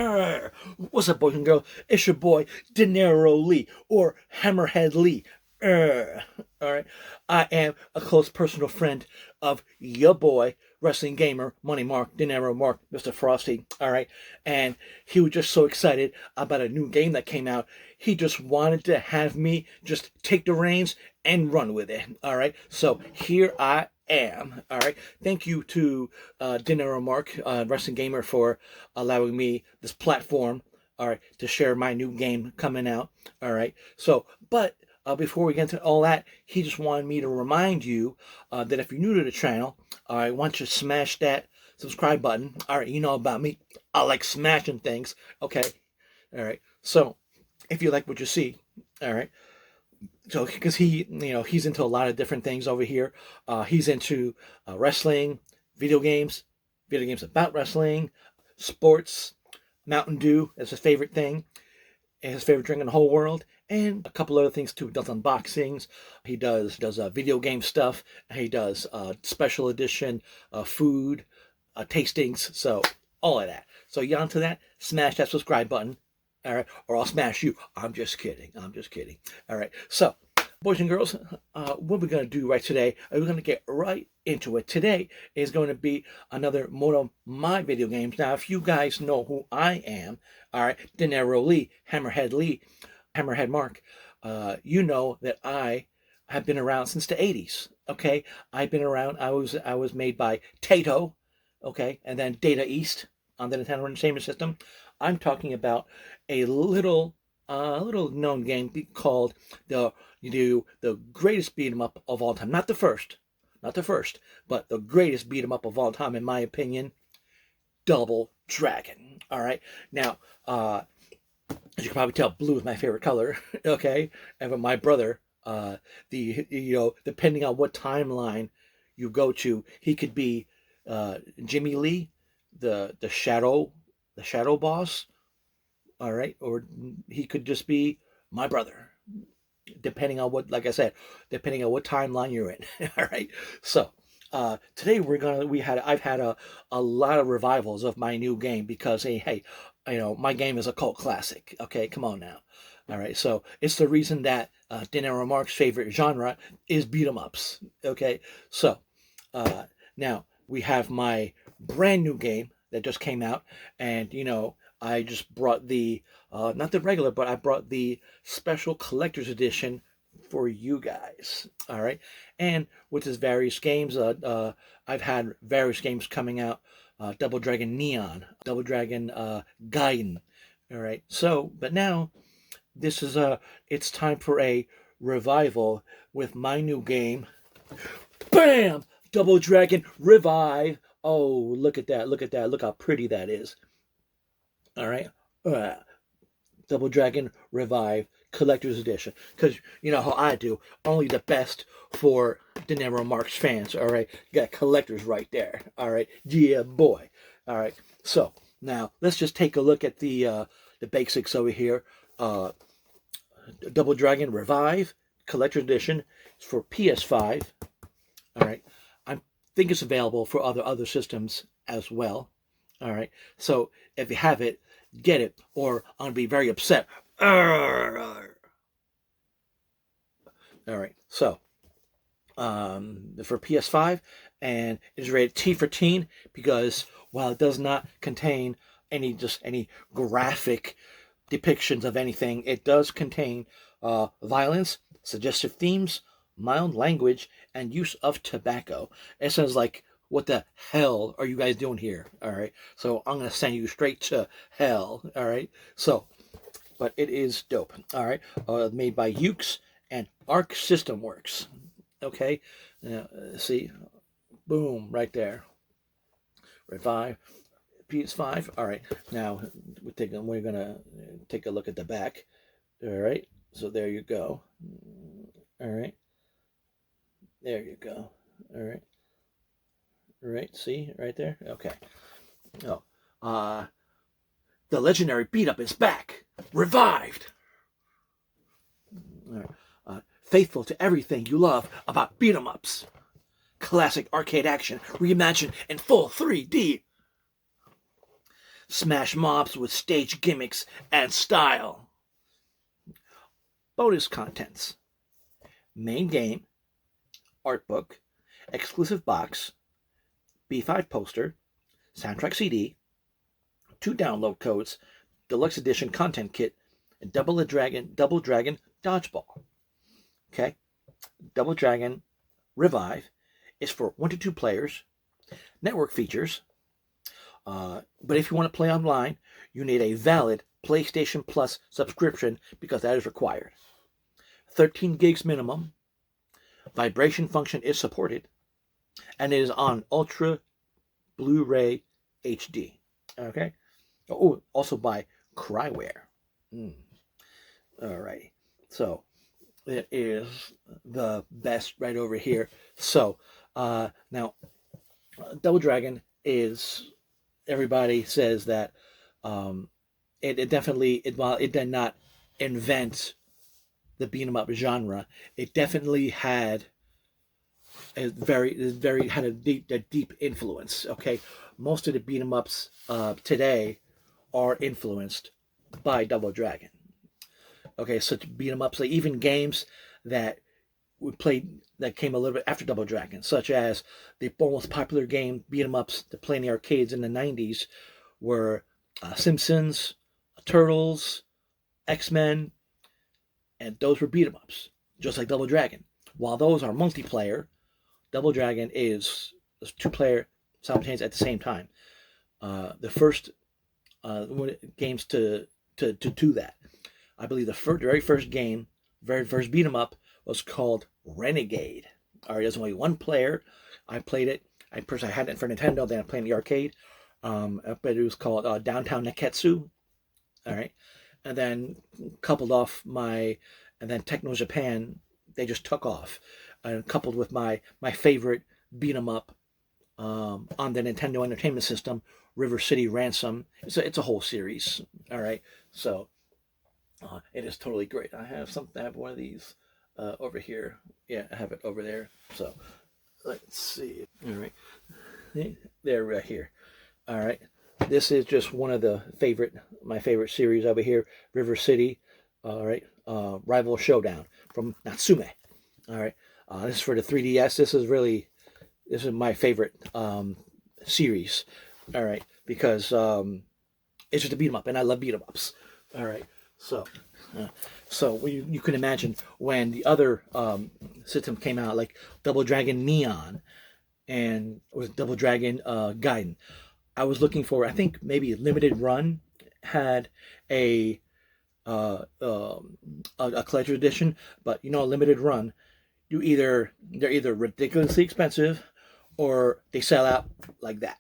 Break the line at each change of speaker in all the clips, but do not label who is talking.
What's up, boys and girls? It's your boy, Dinero Lee, or Hammerhead Lee. All right. I am a close personal friend of your boy, wrestling gamer, Money Mark, Dinero Mark, Mr. Frosty. All right. And he was just so excited about a new game that came out. He just wanted to have me just take the reins and run with it. All right. So here I am. All right. Thank you to Dinero Mark, wrestling gamer, for allowing me this platform. All right, to share my new game coming out. All right. So, but before we get into all that, he just wanted me to remind you that if you're new to the channel, all right, why don't you smash that subscribe button? All right, you know about me. I like smashing things. Okay. All right. So, if you like what you see, all right. So, because he's into a lot of different things over here. He's into wrestling, video games about wrestling, sports, Mountain Dew is his favorite thing, and his favorite drink in the whole world, and a couple other things too. He does unboxings. He does video game stuff. He does special edition food tastings. So all of that. So you onto that? Smash that subscribe button. All right, or I'll smash you. I'm just kidding. I'm just kidding. All right. So, boys and girls, what we're going to do right today, we're going to get right into it. Today is going to be another one of my video games. Now, if you guys know who I am, all right, Dinero Lee, Hammerhead Mark, you know that I have been around since the 80s, okay? I've been around. I was made by Taito, okay, and then Data East on the Nintendo Entertainment System. I'm talking about a little known game called the greatest beat 'em up of all time. Not the first, but the greatest beat 'em up of all time, in my opinion. Double Dragon. All right. Now, as you can probably tell, blue is my favorite color. Okay, and but my brother, depending on what timeline you go to, he could be Jimmy Lee, the shadow boss. All right, or he could just be my brother, depending on what, like I said, depending on what timeline you're in. All right, so today I've had a lot of revivals of my new game because hey, my game is a cult classic. Okay, come on now. All right, so it's the reason that Dinero Mark's favorite genre is beat 'em ups. Okay, so now we have my brand new game that just came out, and I just brought the not the regular, but I brought the special collector's edition for you guys. All right, and with his various games, I've had various games coming out. Double Dragon Neon, Double Dragon Gaiden. All right, so but now this is it's time for a revival with my new game. Bam! Double Dragon Revive. Oh, look at that! Look at that! Look how pretty that is. All right, Double Dragon Revive Collector's Edition. Because you know how I do, only the best for Dinero Mark's fans. All right, you got collectors right there. All right, yeah, boy. All right, so now let's just take a look at the basics over here. Double Dragon Revive Collector's Edition. It's for PS5. All right, I think it's available for other systems as well. All right, so if you have it, get it, or I'm gonna be very upset. All right, so for PS5, and it's rated T for teen because while it does not contain any graphic depictions of anything, it does contain violence, suggestive themes, mild language, and use of tobacco. It sounds like, what the hell are you guys doing here? All right, so I'm gonna send you straight to hell. All right, so but it is dope. All right, made by Ukes and Arc System Works. Okay, see, boom, right there. Revive PS5. All right, now we're gonna take a look at the back. All right, so there you go. All right, there you go. All right. Right, see, right there? Okay. Oh, the legendary beat-up is back! Revived! Faithful to everything you love about beat-em-ups. Classic arcade action reimagined in full 3D. smash mobs with stage gimmicks and style. Bonus contents: main game, art book, exclusive box, B5 poster, soundtrack CD, 2 download codes, deluxe edition content kit, and Double Dragon dodgeball. Okay, Double Dragon Revive is for 1 to 2 players. Network features, but if you want to play online, you need a valid PlayStation Plus subscription because that is required. 13 gigs minimum. Vibration function is supported, and it is on Ultra Blu-ray HD. Okay. Oh, also by Cryware. All right. So it is the best right over here. So now, Double Dragon is, everybody says that it definitely, while it did not invent the beat 'em up genre, it definitely had had a deep influence. Okay, most of the beat 'em ups today are influenced by Double Dragon. Okay, such beat 'em ups, like even games that we played that came a little bit after Double Dragon, such as the most popular game beat 'em ups to play in the arcades in the 90s were Simpsons, Turtles, X-Men, and those were beat 'em ups, just like Double Dragon. While those are multiplayer, Double Dragon is 2-player simultaneous at the same time. The first games to do that, I believe the very first game, very first beat 'em up was called Renegade. All right, there's only 1 player. I played it. I personally had it for Nintendo. Then I played in the arcade. But it was called Downtown Neketsu. All right, and then and then Techno Japan, they just took off, and coupled with my favorite beat 'em up on the Nintendo Entertainment System, River City Ransom. It's a whole series. All right, so it is totally great. I have one of these over here. Yeah, I have it over there. So let's see. All right, there, right here. All right, this is just one of my favorite series over here, River City. All right, Rival Showdown from Natsume. All right, this is for the 3DS. This is my favorite series. All right, because it's just a beat 'em up, and I love beat 'em ups. All right, so you can imagine when the other system came out, like Double Dragon Neon and with Double Dragon Gaiden. I was looking for, I think maybe Limited Run had a collector's edition, but Limited Run, they're either ridiculously expensive or they sell out like that.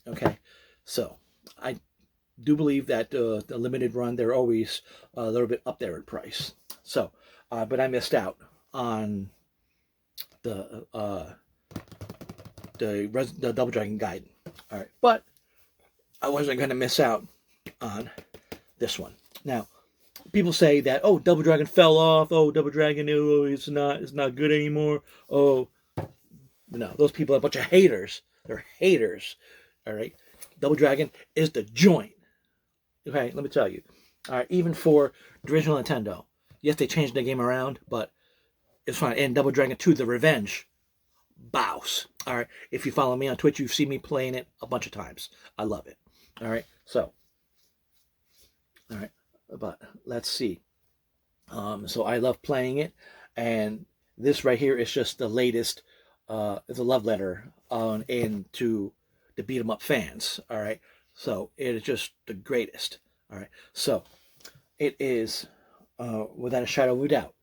Okay, so I do believe that the Limited Run, they're always a little bit up there in price. So, but I missed out on the Double Dragon Gaiden. All right, but I wasn't going to miss out on this one. Now, people say that, oh, Double Dragon fell off. Oh, Double Dragon, oh, it's not good anymore. Oh, no, those people are a bunch of haters. They're haters. All right, Double Dragon is the joint. Okay, let me tell you. All right, even for the original Nintendo, yes, they changed the game around, but it's fine. And Double Dragon 2: The Revenge, bows. All right, if you follow me on Twitch, you've seen me playing it a bunch of times. I love it. All right, so, all right, but let's see. So I love playing it, and this right here is just the latest. It's a love letter into the beat 'em up fans. All right, so it is just the greatest. All right, so it is without a shadow of a doubt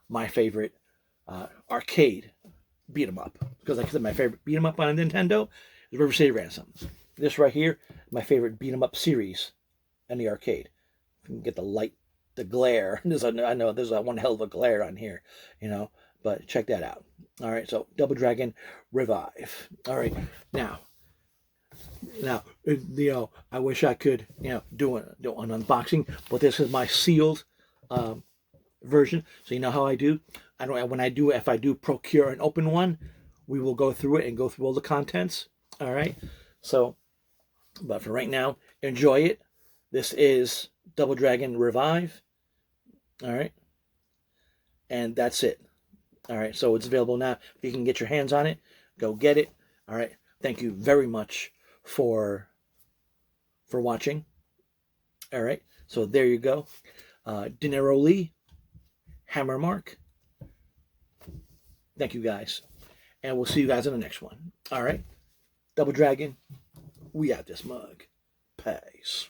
my favorite arcade beat 'em up, because like I said, my favorite beat 'em up on Nintendo is River City Ransom. This right here, my favorite beat 'em up series in the arcade. You can get the glare. I know there's one hell of a glare on here, but check that out. All right, so Double Dragon Revive. All right, now, I wish I could, do an unboxing, but this is my sealed version. So you know how I do. If I do procure an open one, we will go through it and go through all the contents. All right, so But for right now, enjoy it. This is Double Dragon Revive. All right. And that's it. All right. So it's available now. If you can get your hands on it, go get it. All right. Thank you very much for watching. All right. So there you go. Dinero Lee, Hammer Mark. Thank you guys. And we'll see you guys in the next one. All right. Double Dragon, we out this mug. Peace.